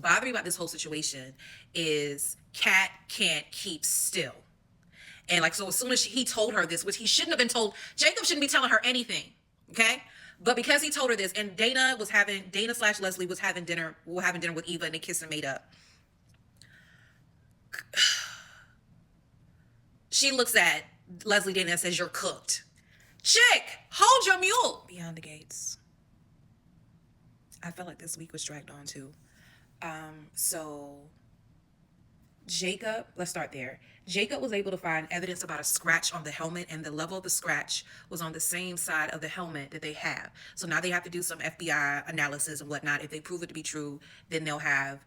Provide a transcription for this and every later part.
bothered me about this whole situation is Kat can't keep still. And like, so as soon as he told her this, which he shouldn't have been told, Jacob shouldn't be telling her anything. Okay. But because he told her this, and Dana slash Leslie was having dinner with Eva, and they kissed and made up. She looks at Leslie Dana and says, "You're cooked. Chick, hold your mule." Beyond the Gates. I felt like this week was dragged on too. So Jacob, let's start there. Jacob was able to find evidence about a scratch on the helmet, and the level of the scratch was on the same side of the helmet that they have. So now they have to do some FBI analysis and whatnot. If they prove it to be true, then they'll have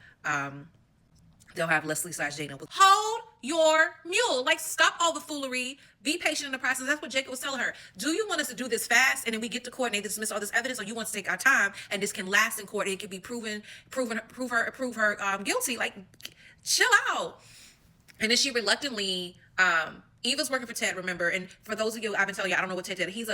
Leslie slash Dana. Hold your mule. Like, stop all the foolery. Be patient in the process. That's what Jacob was telling her. Do you want us to do this fast and then we get to court and they dismiss all this evidence, or you want to take our time and this can last in court and it can be prove her guilty? Like, chill out. And then she reluctantly, Eva's working for Ted, remember? And for those of you, I've been telling you, I don't know what Ted did. He's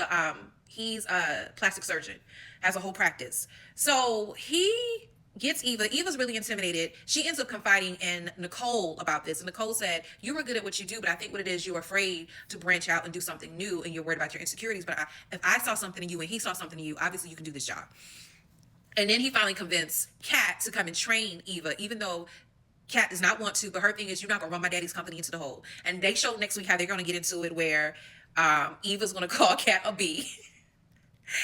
a plastic surgeon, has a whole practice. So he gets Eva. Eva's really intimidated. She ends up confiding in Nicole about this. And Nicole said, "You were good at what you do, but I think what it is, you're afraid to branch out and do something new, and you're worried about your insecurities. But if I saw something in you and he saw something in you, obviously you can do this job." And then he finally convinced Kat to come and train Eva, even though Kat does not want to, but her thing is, "You're not going to run my daddy's company into the hole." And they show next week how they're going to get into it, where Eva's going to call Kat a B.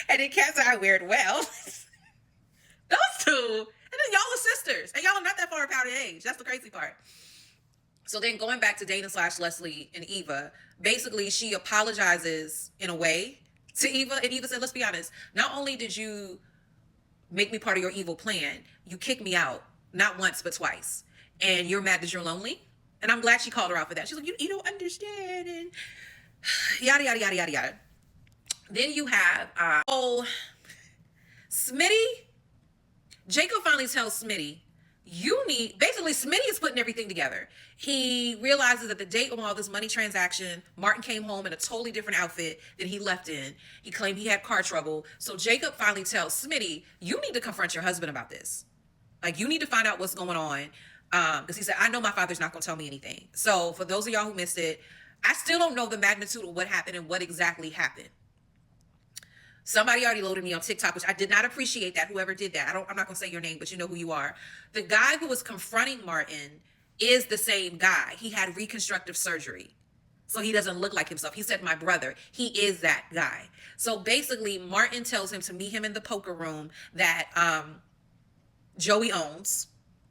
And then Kat's like, "I wear it well." Those two. And then y'all are sisters. And y'all are not that far apart in age. That's the crazy part. So then going back to Dana slash Leslie and Eva, basically she apologizes in a way to Eva. And Eva said, "Let's be honest. Not only did you make me part of your evil plan, you kicked me out. Not once, but twice. And you're mad that you're lonely." And I'm glad she called her out for that. She's like, you don't understand. And yada, yada, yada, yada, yada. Then you have, Smitty. Jacob finally tells Smitty, basically Smitty is putting everything together. He realizes that the date on all this money transaction, Martin came home in a totally different outfit than he left in. He claimed he had car trouble. So Jacob finally tells Smitty, "You need to confront your husband about this. Like, you need to find out what's going on." Because he said, "I know my father's not going to tell me anything." So for those of y'all who missed it, I still don't know the magnitude of what happened and what exactly happened. Somebody already loaded me on TikTok, which I did not appreciate that. Whoever did that, I'm not going to say your name, but you know who you are. The guy who was confronting Martin is the same guy. He had reconstructive surgery, so he doesn't look like himself. He said, "My brother." He is that guy. So basically, Martin tells him to meet him in the poker room that Joey owns.